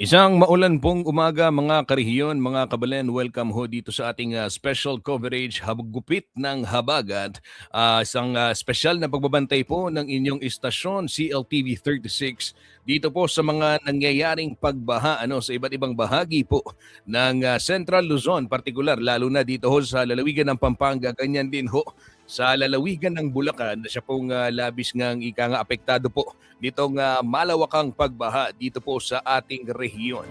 Isang maulan pong umaga mga karehiyon, mga kabalen. Welcome ho dito sa ating special coverage Habagupit ng Habagat. Isang special na pagbabantay po ng inyong istasyon CLTV 36 dito po sa mga nangyayaring pagbaha sa iba't ibang bahagi po ng Central Luzon, partikular lalo na dito ho sa lalawigan ng Pampanga, ganyan din ho sa lalawigan ng Bulacan na siya pong labis ngang ika nga apektado po nitong malawakang pagbaha dito po sa ating rehiyon.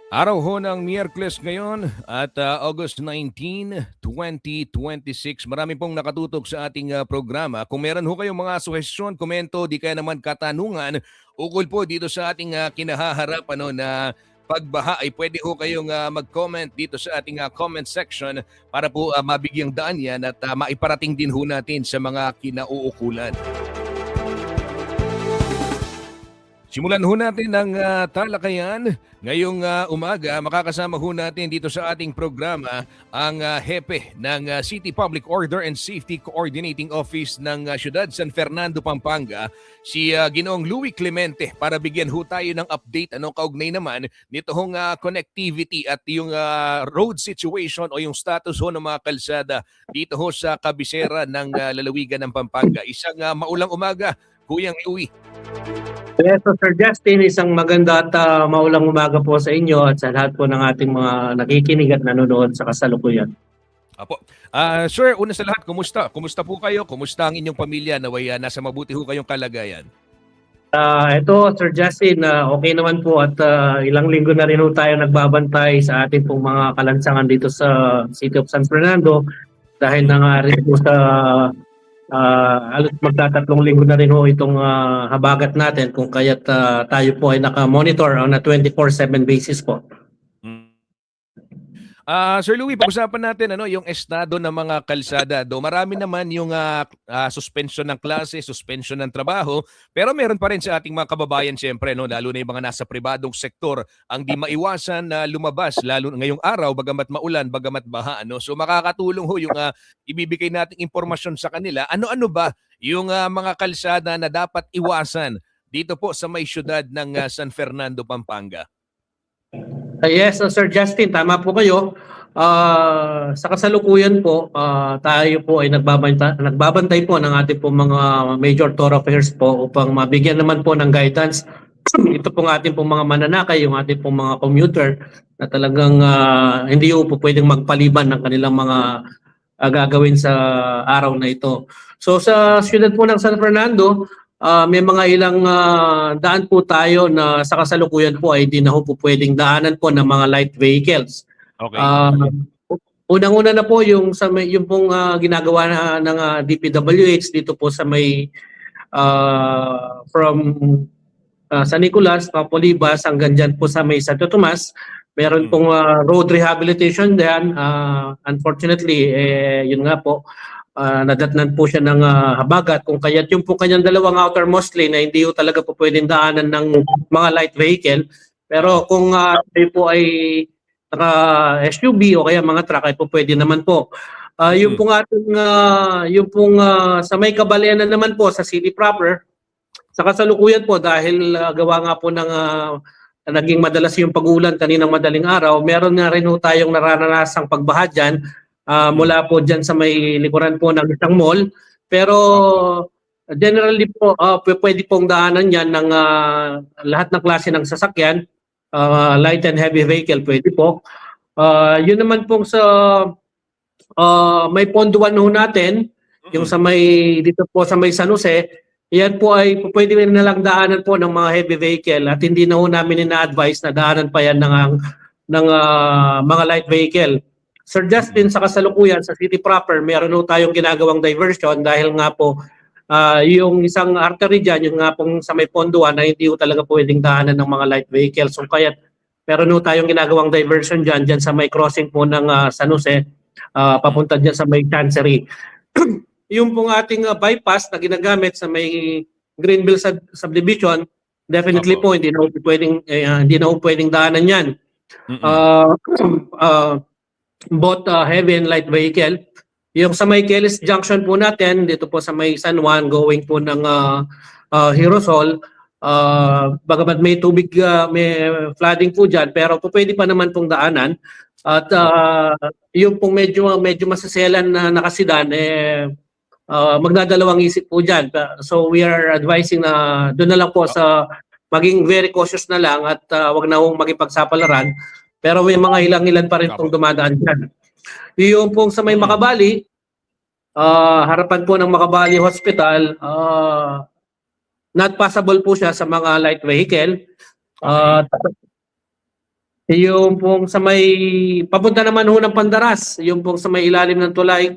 Araw ho ng Miyerkules ngayon at August 19, 2026. Marami pong nakatutok sa ating programa. Kung meron ho kayong mga suhestyon, komento, di kaya naman katanungan, ukol po dito sa ating kinahaharap na pagbaha ay pwede ho kayong mag-comment dito sa ating comment section para po mabigyang daan yan at maiparating din ho natin sa mga kinauukulan. Simulan ho natin ang talakayan. Ngayong umaga, makakasama ho natin dito sa ating programa ang hepe ng City Public Order and Safety Coordinating Office ng Siyudad San Fernando, Pampanga, si Ginoong Louie Clemente, para bigyan ho tayo ng update kaugnay naman nito hong connectivity at yung road situation o yung status ho ng mga kalsada dito ho sa kabisera ng lalawigan ng Pampanga. Isang maulang umaga, Kuyang Louie. Yes, so Sir Justin, isang maganda at maulang umaga po sa inyo at sa lahat po ng ating mga nakikinig at nanonood sa kasalukuyan. Apo. Sir, una sa lahat, kumusta? Kumusta po kayo? Kumusta ang inyong pamilya? Naway nasa mabuti ho kayong kalagayan. Ito, Sir Justin, okay naman po at ilang linggo na rin po tayo nagbabantay sa ating pong mga kalansangan dito sa City of San Fernando dahil na nga rin po sa halos magtatatlong linggo na rin ho itong habagat natin kung kaya't tayo po ay naka-monitor on a 24/7 basis po. Sir Louie, pag-usapan natin yung estado ng mga kalsada. Marami naman yung suspension ng klase, suspension ng trabaho, pero meron pa rin sa ating mga kababayan siyempre, lalo na yung mga nasa pribadong sektor, ang di maiwasan na lumabas, lalo ngayong araw, bagamat maulan, bagamat baha. So makakatulong ho yung ibibigay nating impormasyon sa kanila. Ano-ano ba yung mga kalsada na dapat iwasan dito po sa may syudad ng San Fernando, Pampanga? Yes, Sir Justin, tama po kayo. Sa kasalukuyan po, tayo po ay nagbabantay po ng ating po mga major thoroughfares po upang mabigyan naman po ng guidance. Ito pong ating pong mga mananakay, yung ating pong mga commuter na talagang hindi po pwedeng magpaliban ng kanilang mga gagawin sa araw na ito. So sa siyudad po ng San Fernando, may mga ilang daan po tayo na sa kasalukuyan po ay di na po pwedeng daanan po ng mga light vehicles. Okay. Unang-una na po yung pong ginagawa ng DPWH dito po sa may from San Nicolas, Papolibas hanggang dyan po sa may Santo Tomas. Meron pong road rehabilitation diyan. Unfortunately, yun nga po, nadatnan po siya ng habagat kung kaya't yung po kanyang dalawang outermost lane na hindi po talaga po pwedeng daanan ng mga light vehicle. Pero kung kayo po ay SUV o kaya mga truck ay po pwede naman po. Yung pong ating sa may Kabaleanan naman po sa city proper, sa kasalukuyan po dahil gawa nga po ng naging madalas yung pag-ulan kaninang madaling araw, meron na rin po tayong naranasang pagbaha dyan. Mula po dyan sa may likuran po ng isang mall. Pero generally po, pwede pong daanan yan ng lahat ng klase ng sasakyan. Light and heavy vehicle, pwede po. Yun naman pong sa may ponduan ho natin, yung sa may, dito po sa may San Jose, yan po ay pwede rin nalang daanan po ng mga heavy vehicle at hindi na ho namin ina-advise na daanan pa yan ng mga light vehicle. Sir Justin, sa kasalukuyan sa city proper, meron po tayong ginagawang diversion dahil nga po yung isang artery dyan, yung nga pong sa may ponduan na hindi po talaga pwedeng daanan ng mga light vehicles. So kaya meron po tayong ginagawang diversion dyan sa may crossing po ng San Jose, papunta dyan sa may Chancery. Yung pong ating bypass na ginagamit sa may Greenville subdivision, definitely po hindi na po pwedeng daanan yan. Both heavy and light vehicle. Yung sa may Kelis Junction po natin, dito po sa may San Juan, going po ng Hirosol, bagamat may tubig, may flooding po dyan, pero po pwede pa naman pong daanan. At yung pong medyo masaselan na nakasidan, magdadalawang isip po dyan. So we are advising na doon na lang po sa maging very cautious na lang at wag na hong makipagsapalaran. Pero may mga ilang-ilan pa rin pong dumadaan dyan. Yung pong sa may Makabali, harapan po ng Makabali Hospital, not possible po siya sa mga light vehicle. Yung pong sa may papunta naman ho ng Pandaras, yung pong sa may ilalim ng tulay,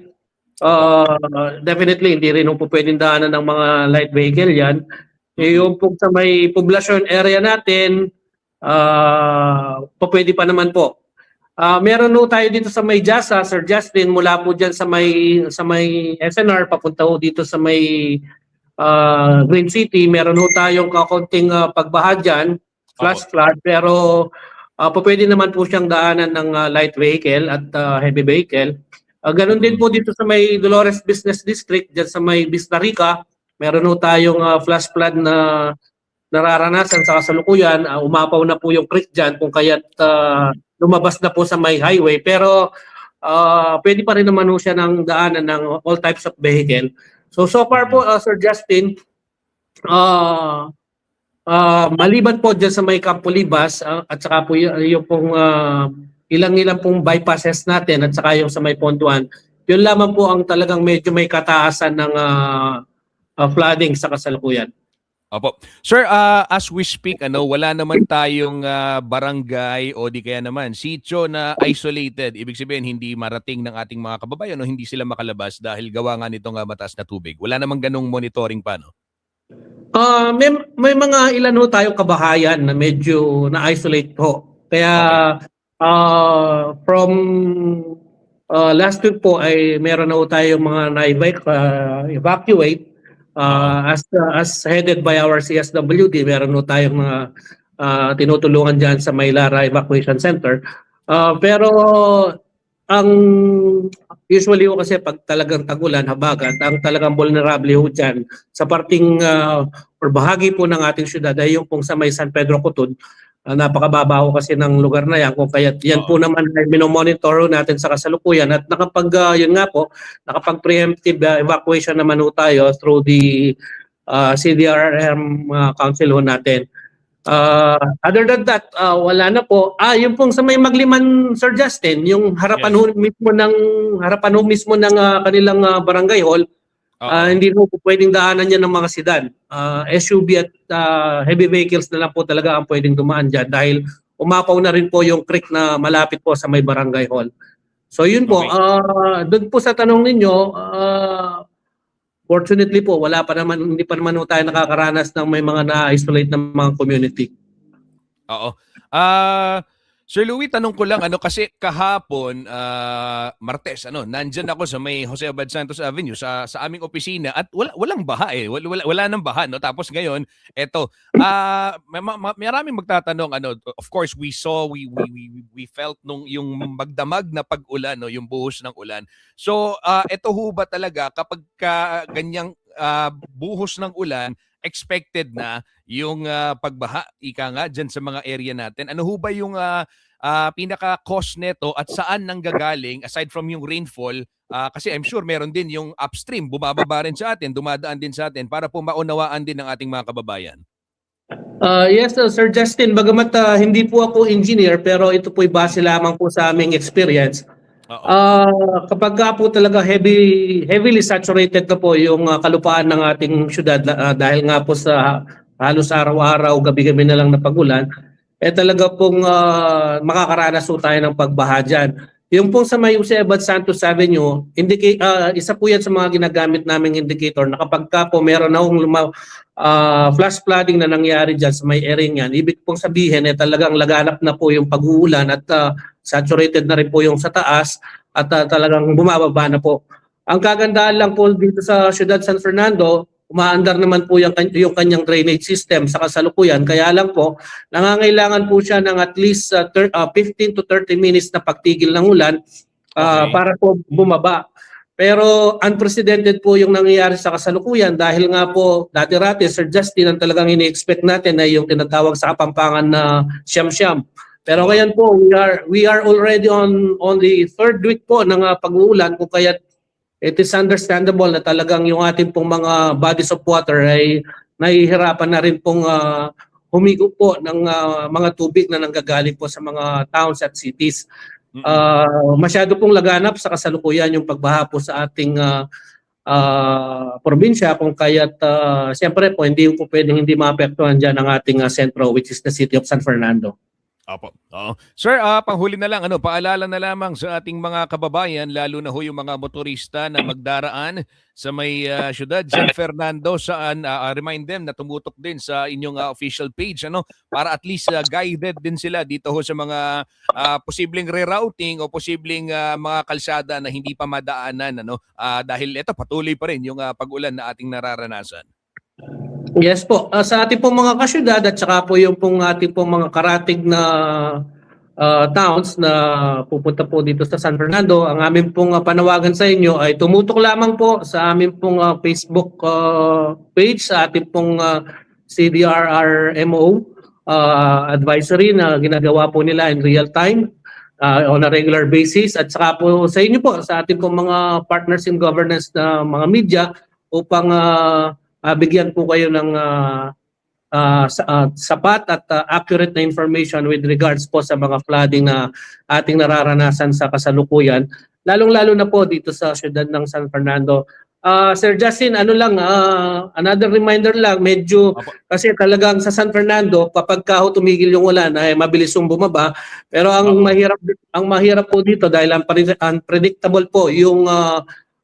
definitely hindi rin po pwedeng daanan ng mga light vehicle yan. Yung pong sa may poblasyon area natin, pwede pa naman po. Meron ho tayo dito sa may Jasa, Sir Justin, mula po dyan sa may SNR, papunta ho dito sa may Green City. Meron ho tayong kakunting pagbaha dyan, flash flood, pero pwede naman po siyang daanan ng light vehicle at heavy vehicle. Ganon din po dito sa may Dolores Business District, dyan sa may Vista Rica. Meron ho tayong flash flood na nararanasan sa kasalukuyan. Umapaw na po yung creek dyan kung kaya't lumabas na po sa may highway. Pero pwede pa rin naman ho siya ng daanan ng all types of vehicle. So far po, Sir Justin, maliban po dyan sa may Campo Libas at saka po yung pong ilang-ilang pong bypasses natin at saka yung sa may Pontuan, yun lamang po ang talagang medyo may kataasan ng flooding sa kasalukuyan. Opo. Sir, as we speak, wala naman tayong barangay o di kaya naman sitio na isolated. Ibig sabihin, hindi marating ng ating mga kababayan o hindi sila makalabas dahil gawa nga nitong mataas na tubig. Wala namang ganong monitoring pa, no? May mga ilan ho tayong kabahayan na medyo na-isolate ho. Kaya from last week po ay meron na ho tayong mga na-evacuate. As headed by our CSWD, meron no tayong mga tinutulungan dyan sa Maylara Evacuation Center. Pero ang usually ho kasi pag talagang tagulan, habagat, ang talagang vulnerable ho dyan sa parting or bahagi po ng ating syudad ay yung pong sa may San Pedro Cotod. Napakababa ho kasi ng lugar na yan. Kung kaya yan po naman ay minomonitor natin sa kasalukuyan at yun nga po, nakapag-preemptive evacuation naman ho tayo through the CDRM council ho natin. Other than that, wala na po. Yung pong sa may Magliman, Sir Justin, yung harapan ho mismo ng kanilang barangay hall, hindi po pwedeng daanan yan ng mga sedan. SUV at heavy vehicles na lang po talaga ang pwedeng dumaan dyan dahil umapaw na rin po yung creek na malapit po sa may barangay hall. So yun po, doon po sa tanong ninyo, fortunately po, hindi pa naman tayo nakakaranas ng may mga na-isolate ng mga community. Oo. Sir Louie, tanong ko lang, kasi kahapon, Martes, nandyan ako sa may Jose Abad Santos Avenue sa aming opisina at walang baha eh. Wala nang baha, no? Tapos ngayon, eto, maraming magtatanong, of course, we felt yung magdamag na pag-ulan, no? Yung buhos ng ulan. So, eto ho ba talaga kapag ganyang buhos ng ulan, expected na yung pagbaha, ika nga, dyan sa mga area natin? Ano ho ba yung pinaka-cause neto at saan nanggagaling aside from yung rainfall? Kasi I'm sure meron din yung upstream, bumababa rin sa atin, dumadaan din sa atin para po maunawaan din ng ating mga kababayan. Yes, Sir Justin, bagamat hindi po ako engineer pero ito po'y base lamang po sa aming experience. Kapag po talaga heavily saturated na po yung kalupaan ng ating syudad dahil nga po sa halos araw-araw, gabi-gabi na lang na pag-ulan, talaga pong makakaranas po tayo ng pagbaha dyan. Yung pong sa may Jose Abad Santos Avenue, isa po yan sa mga ginagamit naming indicator na kapag po meron na flash flooding na nangyari dyan sa may area niyan, ibig pong sabihin talagang laganap na po yung pag-uulan at saturated na rin po yung sa taas at talagang bumababa na po. Ang kagandahan lang po dito sa Ciudad San Fernando, umaandar naman po yung kanyang drainage system sa kasalukuyan. Kaya lang po, nangangailangan po siya ng at least 15 to 30 minutes na pagtigil ng ulan para po bumaba. Pero unprecedented po yung nangyayari sa kasalukuyan dahil nga po dati-rati, Sir Justin, ang talagang ini-expect natin ay yung tinatawag sa Kapampangan na siyam-siyam. Pero ngayon po, we are already on the third week po ng pag-uulan, kung kaya it is understandable na talagang yung ating pong mga bodies of water ay nahihirapan na rin pong humigo po ng mga tubig na nanggagaling po sa mga towns at cities. Masyado pong laganap sa kasalukuyan yung pagbaha po sa ating probinsya, kung kaya't siyempre po hindi po pwedeng hindi maapektuhan dyan ang ating sentro, which is the city of San Fernando. Opo. Oo. Sir, panghuli na lang, paalala na lamang sa ating mga kababayan, lalo na ho yung mga motorista na magdaraan sa may syudad San Fernando, saan remind them na tumutok din sa inyong official page, para at least guided din sila dito ho sa mga posibleng rerouting o posibleng mga kalsada na hindi pa madaanan, dahil ito patuloy pa rin yung pag-ulan na ating nararanasan. Yes po. Sa ating pong mga kasyudad at saka po yung pong ating pong mga karatig na towns na pupunta po dito sa San Fernando, ang aming pong panawagan sa inyo ay tumutok lamang po sa aming pong Facebook page, sa ating pong CDRRMO advisory na ginagawa po nila in real time on a regular basis, at saka po sa inyo po, sa ating pong mga partners in governance na mga media, upang bigyan po kayo ng sapat at accurate na information with regards po sa mga flooding na ating nararanasan sa kasalukuyan, lalong-lalo na po dito sa siyudad ng San Fernando. Sir Justin, another reminder lang, medyo kasi talagang sa San Fernando, kapag tumigil yung ulan ay mabilis yung bumaba, pero ang mahirap po dito dahil unpredictable po yung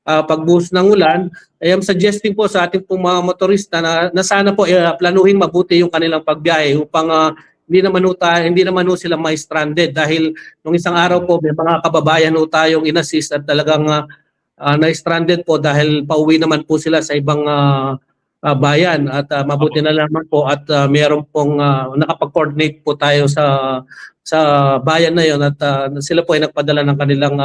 pagbuhos ng ulan. I am suggesting po sa ating pong mga motorista na sana po planuhin mabuti yung kanilang pagbiyahe upang hindi naman sila ma-stranded, dahil nung isang araw po may mga kababayan tayong in-assist at talagang na-stranded po dahil pauwi naman po sila sa ibang bayan, at mabuti na lamang po at mayroon pong nakapag-coordinate po tayo sa bayan na yon, at sila po ay nagpadala ng kanilang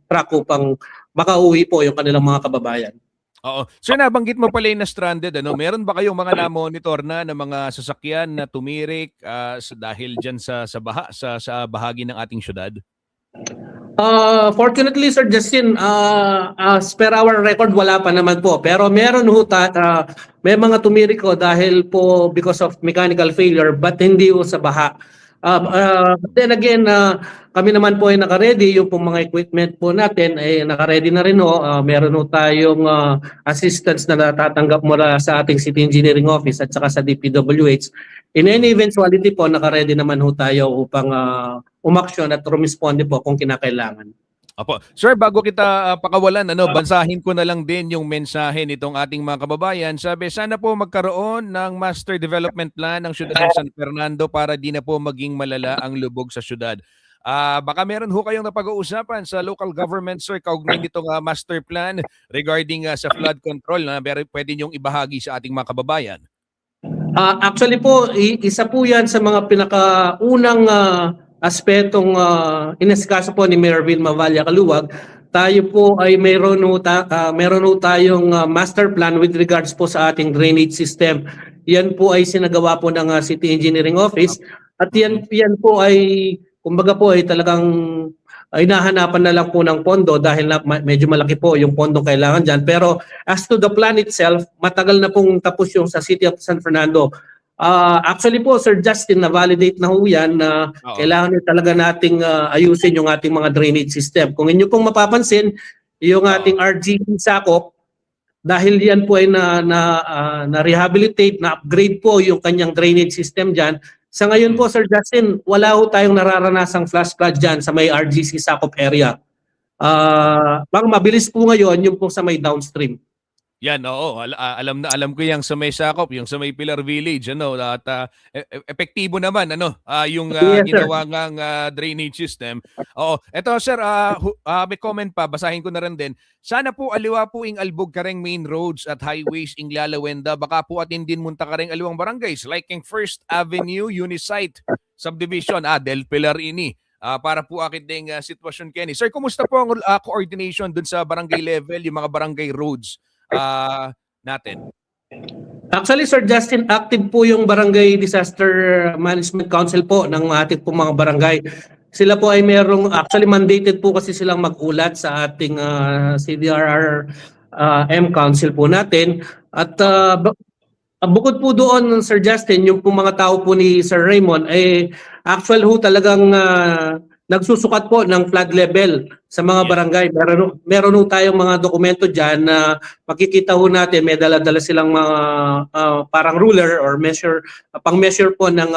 truck upang makauwi po yung kanilang mga kababayan. Oo. Sir, nabanggit mo pala yung na-stranded. Meron ba kayong mga na-monitor na ng mga sasakyan na tumirik dahil dyan sa baha, sa bahagi ng ating syudad? Fortunately, Sir Justin, as per our record, wala pa naman po. Pero meron may mga tumirik dahil po because of mechanical failure, but hindi sa baha. Then again, kami naman po ay naka-ready, yung pong mga equipment po natin ay naka-ready na rin meron tayong assistance na natatanggap mula sa ating City Engineering Office at saka sa DPWH. In any eventuality po, naka-ready naman tayo upang umaksyon at rumisponde po kung kinakailangan. Apo. Sir, bago kita pakawalan, bansahin ko na lang din yung mensahe nitong ating mga kababayan. Sabi, sana po magkaroon ng master development plan ng syudad ng San Fernando para di na po maging malala ang lubog sa syudad. Baka meron kayong napag-uusapan sa local government, sir, kaugnay nitong master plan regarding sa flood control na pwede niyong ibahagi sa ating mga kababayan. Actually po, isa po yan sa mga pinakaunang aspetong inasikaso po ni Mayor Vilma Valla Caluwag. Tayo po ay meron tayong master plan with regards po sa ating drainage system. Yan po ay sinagawa po ng City Engineering Office, at yan po ay kumbaga po ay talagang hinahanapan na lang po ng pondo dahil medyo malaki po yung pondo kailangan dyan. Pero as to the plan itself, matagal na pong tapos yung sa City of San Fernando. Actually po, Sir Justin, na-validate na yan na kailangan talaga nating ayusin yung ating mga drainage system. Kung inyo pong mapapansin, yung ating RGB sakop, dahil yan po ay na-rehabilitate, na-upgrade po yung kanyang drainage system dyan. Sa ngayon po, Sir Justin, wala tayong nararanasang flash flood dyan sa may RGC sakop area. Mabilis po ngayon yung po sa may downstream. Yan, oo. Alam ko yung sa may sakop, yung sa may Pilar Village, at epektibo naman, yung ginawa ngang drainage system. Oo. Eto, sir, may comment pa, basahin ko na rin din. Sana po aliwa po ing albog kareng main roads at highways ing Lalawenda, baka po atin din munta kareng aliwang barangays, like ing First Avenue, Unisite, Subdivision, Del Pilar ini. para po aking sitwasyon, Kenny. Sir, kumusta po ang coordination dun sa barangay level, yung mga barangay roads natin? Actually, Sir Justin, active po yung Barangay Disaster Management Council po ng ating po mga barangay. Sila po ay actually mandated po kasi silang mag-ulat sa ating CDRR M Council po natin. At bukod po doon, Sir Justin, yung po mga tao po ni Sir Raymond, actual ho talagang nagsusukat po ng flood level sa mga barangay. Meron ho tayong mga dokumento dyan na makikita ho natin, may dala-dala silang mga parang ruler or pang-measure po ng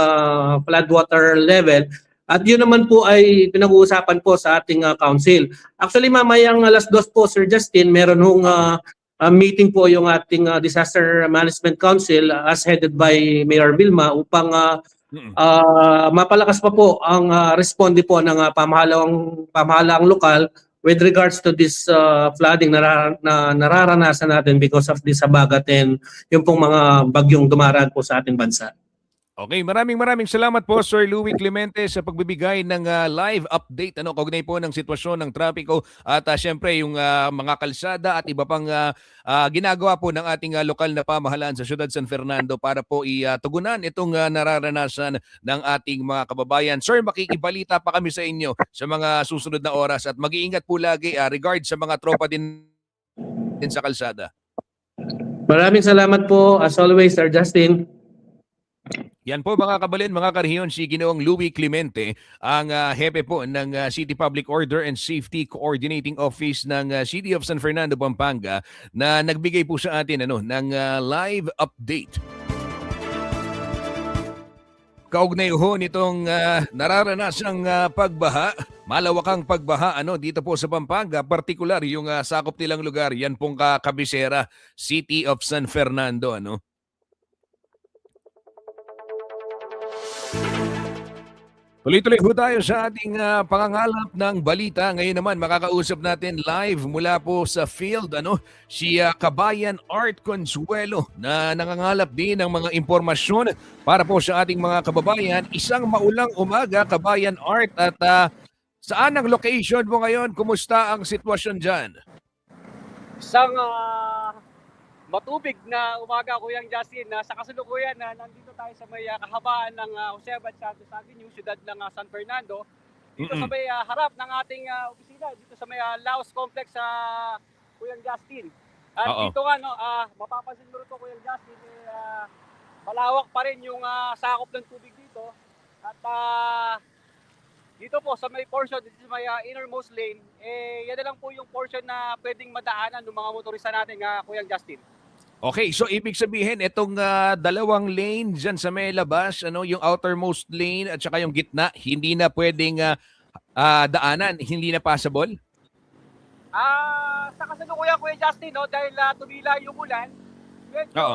flood water level. At yun naman po ay pinag-uusapan po sa ating council. Actually, mamayang 2:00 po, Sir Justin, meron hong meeting po yung ating Disaster Management Council as headed by Mayor Vilma upang mapalakas pa po ang responde po ng pamahalaang lokal with regards to this flooding na nararanasan natin because of this habagat and yung pong mga bagyong dumaraan po sa ating bansa. Okay, maraming salamat po Sir Louie Clemente sa pagbibigay ng live update kaugnay po ng sitwasyon ng trapiko at syempre yung mga kalsada at iba pang ginagawa po ng ating lokal na pamahalaan sa Siyudad San Fernando para po itugunan itong nararanasan ng ating mga kababayan. Sir, makikibalita pa kami sa inyo sa mga susunod na oras at mag-iingat po lagi regard sa mga tropa din sa kalsada. Maraming salamat po as always, Sir Justin. Yan po mga kabalin, mga karehiyon, si Ginoong Louie Clemente, ang hepe po ng City Public Order and Safety Coordinating Office ng City of San Fernando, Pampanga na nagbigay po sa atin ng live update. Kaugnay ho nitong nararanasang pagbaha, malawakang pagbaha dito po sa Pampanga, partikular yung sakop nilang lugar, yan pong kabisera, City of San Fernando. Tuloy-tuloy po tayo sa ating pangangalap ng balita. Ngayon naman makakausap natin live mula po sa field si Kabayan Art Consuelo na nangangalap din ng mga impormasyon para po sa ating mga kababayan. Isang maulang umaga, Kabayan Art, at saan ang location mo ngayon? Kumusta ang sitwasyon dyan? Isang matubig na umaga, Kuyang Justin. Sa kasalukuyan nandito tayo sa may kahabaan ng Jose Abad Santos Avenue, siyudad ng San Fernando. Dito sa may harap ng ating opisina, dito sa may Laos Complex sa Kuyang Justin. At dito mapapansin mo rito, Kuyang Justin, malawak pa rin yung sakop ng tubig dito. At dito po sa may portion, dito sa may innermost lane, yan na lang po yung portion na pwedeng madaanan ng mga motorista natin, Kuyang Justin. Okay, so ibig sabihin itong dalawang lane dyan sa may labas, yung outermost lane at saka yung gitna, hindi na pwedeng daanan, hindi na passable? Sa kasalukuyan, Kuya Justin, dahil tumila yung ulan, medyo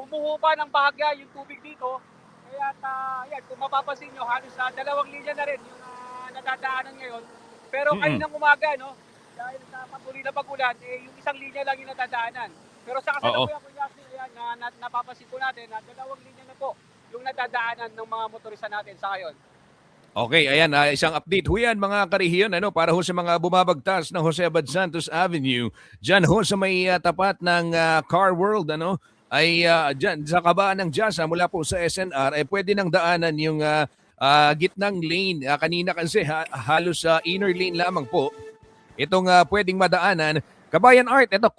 humuhupa ng bahagya yung tubig dito. Kaya yan, kung mapapansin nyo, halos dalawang linya na rin yung nadadaanan ngayon. Pero kaninang umaga, dahil sa patuloy na pag-ulan, yung isang linya lang yung nadadaanan. Pero sa kasalukuyan, Kuya Justin, napapansin po natin na dalawang linya na po yung nadadaanan ng mga motorista natin sa ngayon. Okay, ayan, isang update ho yan mga karehiyon para ho sa mga bumabagtas ng Jose Abad Santos Avenue. Diyan ho sa may tapat ng Car World, ay dyan sa kabaan ng Jasa mula po sa SNR, pwede nang daanan yung gitnang lane. Kanina kasi halos inner lane lamang po itong pwedeng madaanan. Kabayan Art, eto,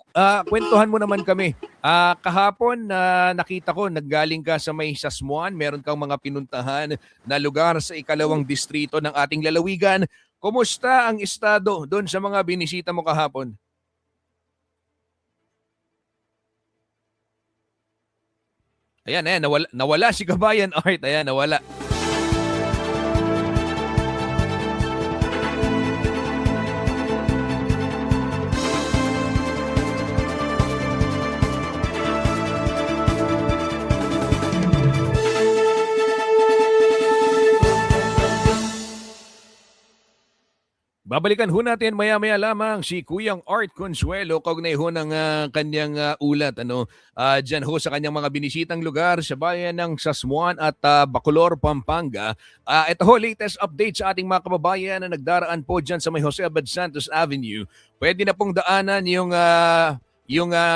kwentuhan mo naman kami. Kahapon nakita ko, naggaling ka sa may Sasmuan, meron kang mga pinuntahan na lugar sa ikalawang distrito ng ating lalawigan. Kumusta ang estado doon sa mga binisita mo kahapon? Ayan, nawala si Kabayan Art. Ayan, nawala. Babalikan ho natin maya-maya lamang si Kuyang Art Consuelo kaugnay ho ng kanyang ulat diyan ho sa kanyang mga binisitang lugar sa bayan ng Sasmuan at Bacolor, Pampanga. Ito ho latest update sa ating mga kababayan na nagdaraan po diyan sa may Jose Abad Santos Avenue. Pwede na pong daanan yung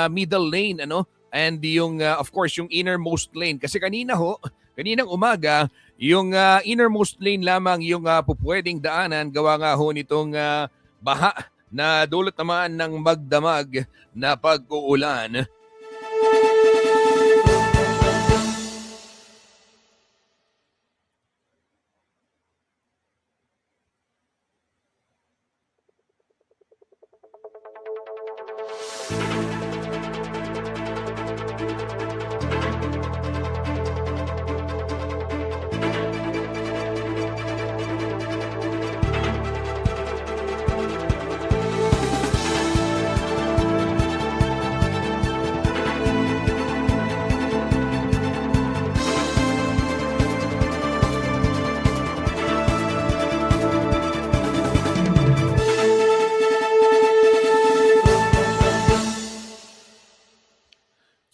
middle lane and yung of course yung innermost lane kasi kaninang umaga yung innermost lane lamang yung pupwedeng daanan gawa nga ho nitong baha na dulot naman ng magdamag na pag-uulan.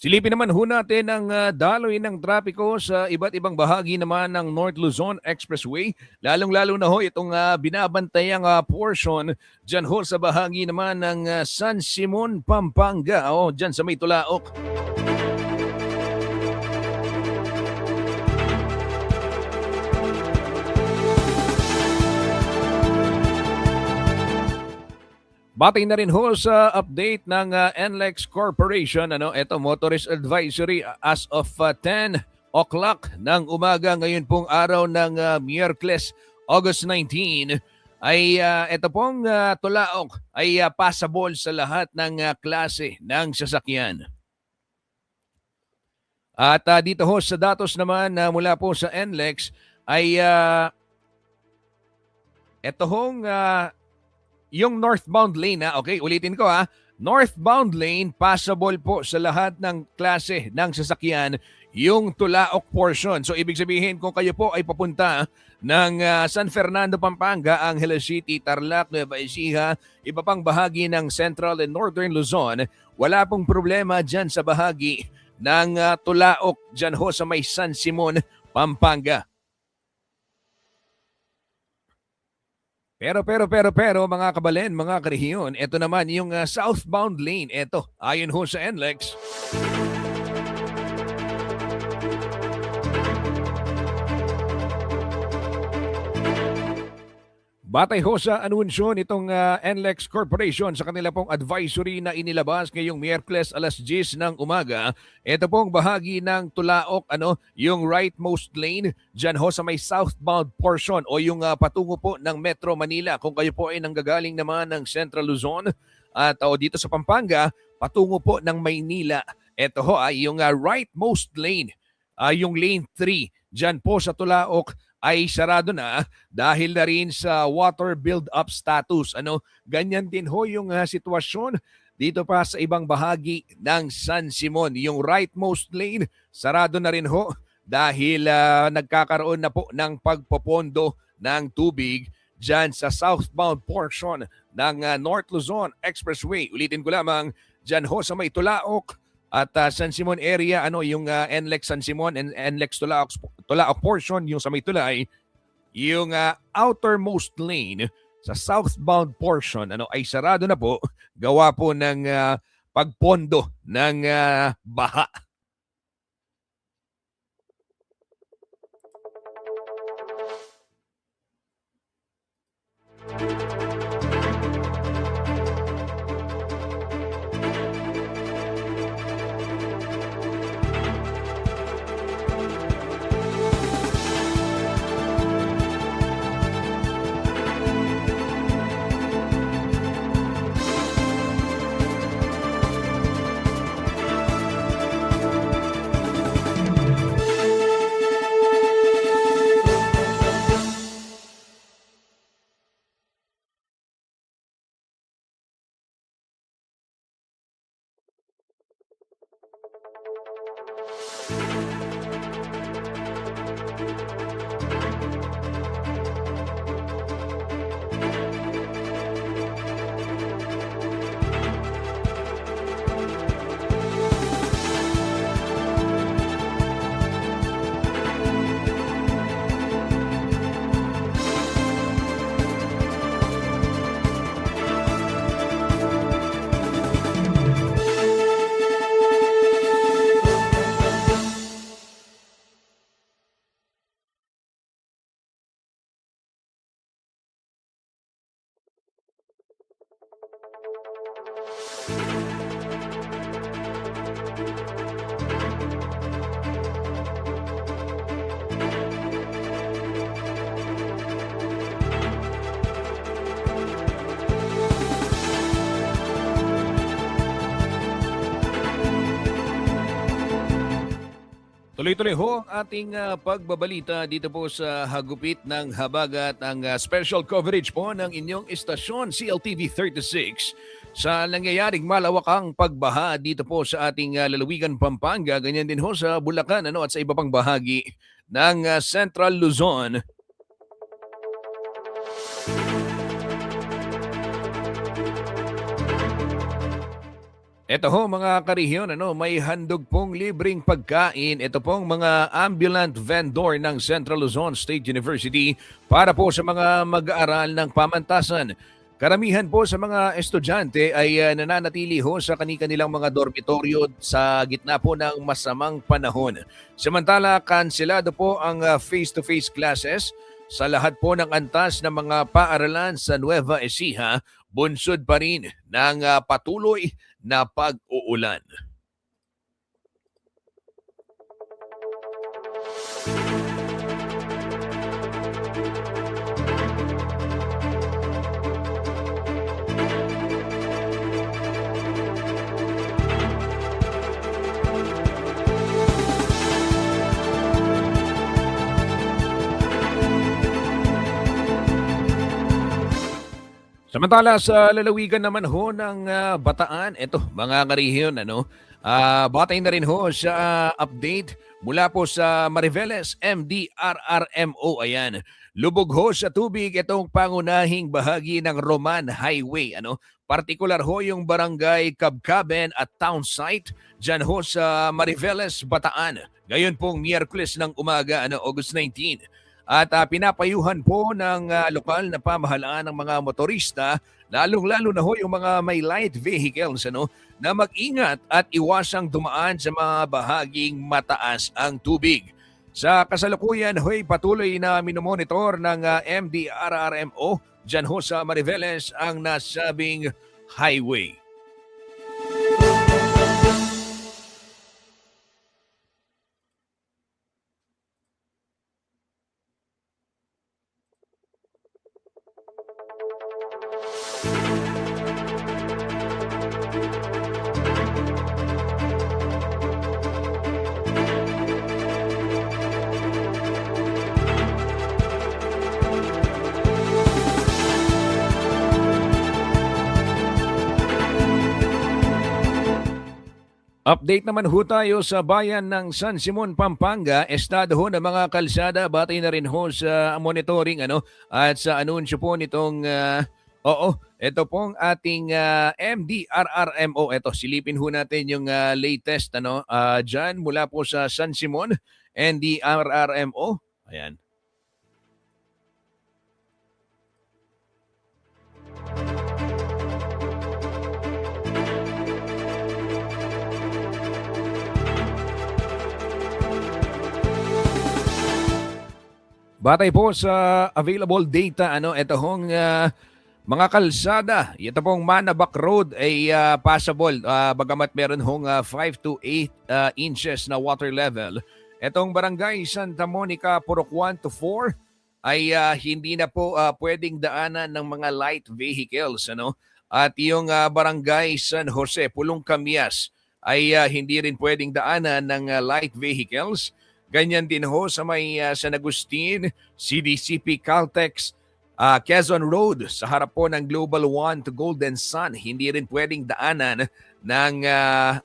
Silipin naman ho natin ang daloy ng trapiko sa iba't ibang bahagi naman ng North Luzon Expressway. Lalong-lalo na ho itong binabantayang portion dyan ho sa bahagi naman ng San Simon, Pampanga. Dyan sa may Tulaok. Batay na rin ho sa update ng NLEX Corporation. Ito, motorist advisory as of 10 o'clock ng umaga ngayon pong araw ng Miyerkules, August 19, ay ito pong Tulaok ay passable sa lahat ng klase ng sasakyan. At dito ho sa datos naman mula po sa NLEX ay ito hong yung northbound lane, okay, ulitin ko northbound lane, passable po sa lahat ng klase ng sasakyan, yung Tulaok portion. So ibig sabihin kung kayo po ay papunta ng San Fernando, Pampanga, Angeles City, Tarlac, Nueva Ecija, iba pang bahagi ng Central and Northern Luzon, wala pong problema dyan sa bahagi ng Tulaok, dyan ho sa may San Simon, Pampanga. Pero mga kabalen, mga karehiyon, ito naman yung southbound lane. Ito, ayon ho sa NLEX. Batay ho sa anunsyo nitong NLEX Corporation sa kanila pong advisory na inilabas ngayong Miyerkules alas 10 ng umaga, ito pong bahagi ng Tulaok, yung rightmost lane, dyan ho sa may southbound portion o yung patungo po ng Metro Manila. Kung kayo po ay nanggagaling naman ng Central Luzon at dito sa Pampanga, patungo po ng Maynila. Ito ho ay yung rightmost lane, yung lane 3, dyan po sa Tulaok, ay sarado na dahil na rin sa water build-up status. Ganyan din ho yung sitwasyon dito pa sa ibang bahagi ng San Simon. Yung rightmost lane, sarado na rin ho dahil nagkakaroon na po ng pagpopondo ng tubig dyan sa southbound portion ng North Luzon Expressway. Ulitin ko lamang, dyan ho sa may Tulaok at San Simon area, yung NLEX San Simon and NLEX Tulaok portion, yung sa may tulay, yung outermost lane sa southbound portion ay sarado na po gawa po ng pagpondo ng baha. Tuloy-tuloy ho ang ating pagbabalita dito po sa Hagupit ng Habagat, ang special coverage po ng inyong istasyon CLTV 36 sa nangyayaring malawakang pagbaha dito po sa ating lalawigan Pampanga, ganyan din ho sa Bulacan at sa iba pang bahagi ng Central Luzon. Ito ho mga karehiyon, may handog pong libreng pagkain. Ito pong mga ambulant vendor ng Central Luzon State University para po sa mga mag-aaral ng pamantasan. Karamihan po sa mga estudyante ay nananatili ho sa kanilang mga dormitoryo sa gitna po ng masamang panahon. Samantala, kanselado po ang face-to-face classes sa lahat po ng antas ng mga paaralan sa Nueva Ecija. Bunsod pa rin ng patuloy na pag-uulan. Samantala sa lalawigan naman ho ng Bataan, eto mga karehiyon, batay na rin ho sa update mula po sa Mariveles MDRRMO. Ayan, lubog ho sa tubig itong pangunahing bahagi ng Roman Highway. Partikular ho yung barangay Kabkaben at Town Site dyan ho sa Mariveles, Bataan. Ngayon pong Miyerkules ng umaga, August 19. At pinapayuhan po ng lokal na pamahalaan ng mga motorista, lalong-lalo na ho yung mga may light vehicles, na mag-ingat at iwasang dumaan sa mga bahaging mataas ang tubig. Sa kasalukuyan, ho'y patuloy na minomonitor ng MDRRMO dyan ho sa Mariveles ang nasabing highway. Update naman ho tayo sa bayan ng San Simon, Pampanga. Estado ho ng mga kalsada, batay na rin ho sa monitoring at sa anunsyo po nitong ito pong ating MDRRMO. Ito, silipin ho natin yung latest dyan mula po sa San Simon MDRRMO. Ayan. Batay po sa available data, ito hong mga kalsada, ito pong Manabac Road ay passable, bagamat meron hong 5 to 8 inches na water level. Itong Barangay Santa Monica, Purok 1 to 4 ay hindi na po pwedeng daanan ng mga light vehicles. At yung Barangay San Jose, Pulong Camias ay hindi rin pwedeng daanan ng light vehicles. Ganyan din ho sa may San Agustin, CDCP Caltex, Quezon Road sa harap po ng Global One to Golden Sun. Hindi rin pwedeng daanan ng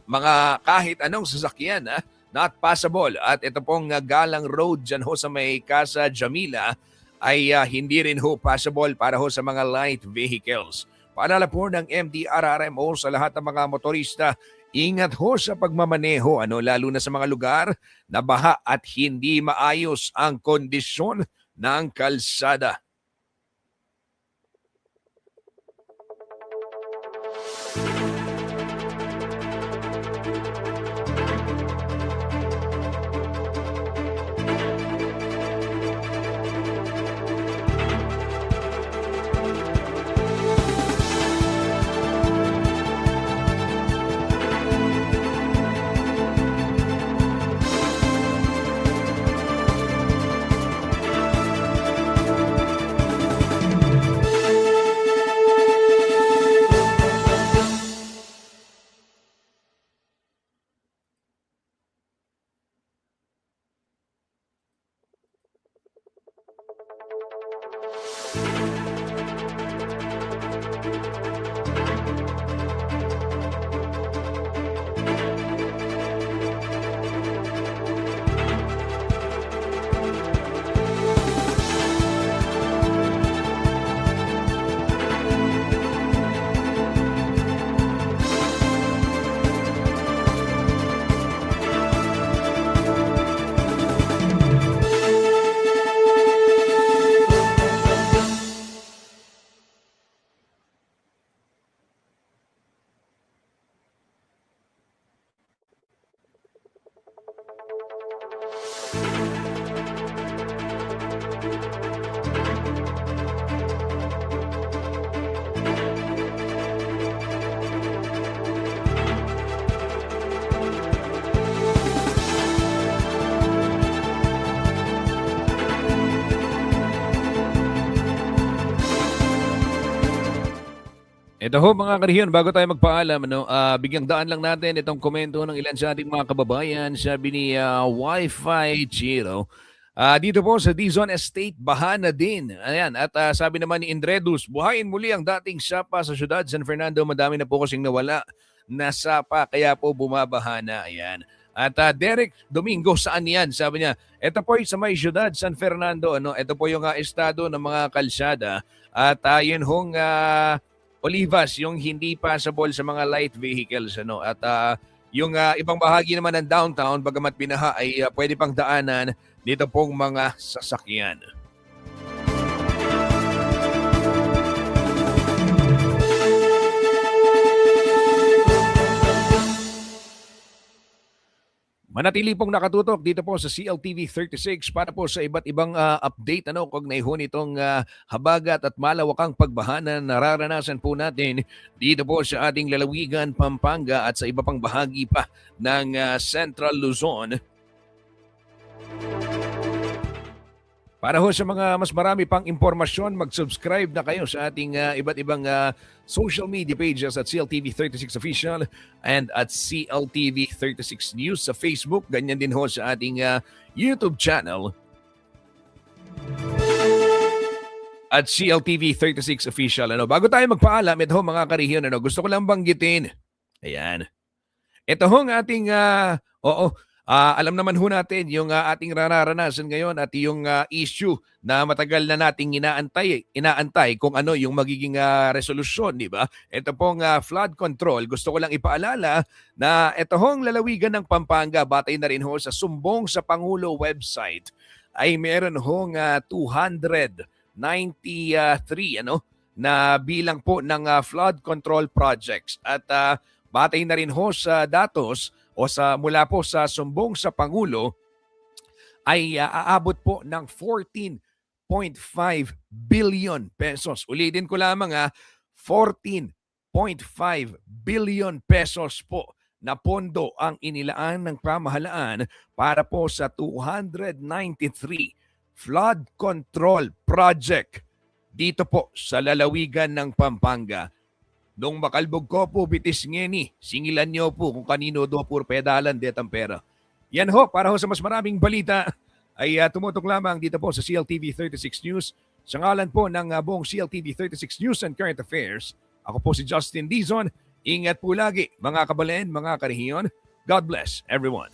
mga kahit anong sasakyan. Not passable. At ito pong Galang Road dyan ho sa may Casa Jamila ay hindi rin ho passable para ho sa mga light vehicles. Paalala po ng MDRRMO sa lahat ng mga motorista, ingat ho sa pagmamaneho, lalo na sa mga lugar na baha at hindi maayos ang kondisyon ng kalsada. Ito ho mga karehiyon, bago tayo magpaalam, bigyang daan lang natin itong komento ng ilan sa ating mga kababayan. Sabi ni Wi-Fi Chiro, dito po sa Dizon Estate, baha na din. Ayan, at sabi naman ni Indredus, buhayin muli ang dating sapa sa syudad San Fernando. Madami na po kasing nawala na sapa, kaya po bumabaha na. Ayan. At Derek Domingo, saan yan? Sabi niya, ito po sa may syudad San Fernando. Ito po yung estado ng mga kalsada. At yun hong Olivas, yung hindi passable sa mga light vehicles. At yung ibang bahagi naman ng downtown, bagamat binaha, ay pwede pang daanan dito pong mga sasakyan. Manatili pong nakatutok dito po sa CLTV 36 para po sa iba't ibang update kaugnay ho nitong habagat at malawakang pagbaha na nararanasan po natin dito po sa ating lalawigan, Pampanga at sa iba pang bahagi pa ng Central Luzon. Para ho sa mga mas marami pang impormasyon, mag-subscribe na kayo sa ating iba't ibang social media pages at CLTV36 Official and at CLTV36 News sa Facebook. Ganyan din ho sa ating YouTube channel at CLTV36 Official. Bago tayo magpaalam, ito ho mga karehiyon, gusto ko lang banggitin. Ayan. Ito ho ang ating, alam naman ho natin yung ating nararanasan ngayon at yung issue na matagal na nating inaantay kung ano yung magiging resolusyon, di ba? Ito pong flood control. Gusto ko lang ipaalala na ito hong lalawigan ng Pampanga, batay na rin ho sa Sumbong sa Pangulo website, ay meron hong 293 na bilang po ng flood control projects. At batay na rin ho sa datos mula po sa Sumbong sa Pangulo ay aabot po ng 14.5 billion pesos. Ulitin ko lamang 14.5 billion pesos po na pondo ang inilaan ng pamahalaan para po sa 293 flood control project dito po sa lalawigan ng Pampanga. Nung makalbog ko po, bitis ngeni, singilan niyo po kung kanino do pur pedalan detang pera. Yan ho, para ho sa mas maraming balita, ay tumutok lamang dito po sa CLTV 36 News. Sa ngalan po ng buong CLTV 36 News and Current Affairs, ako po si Justin Dizon. Ingat po lagi mga kabaleen, mga karehiyon. God bless everyone.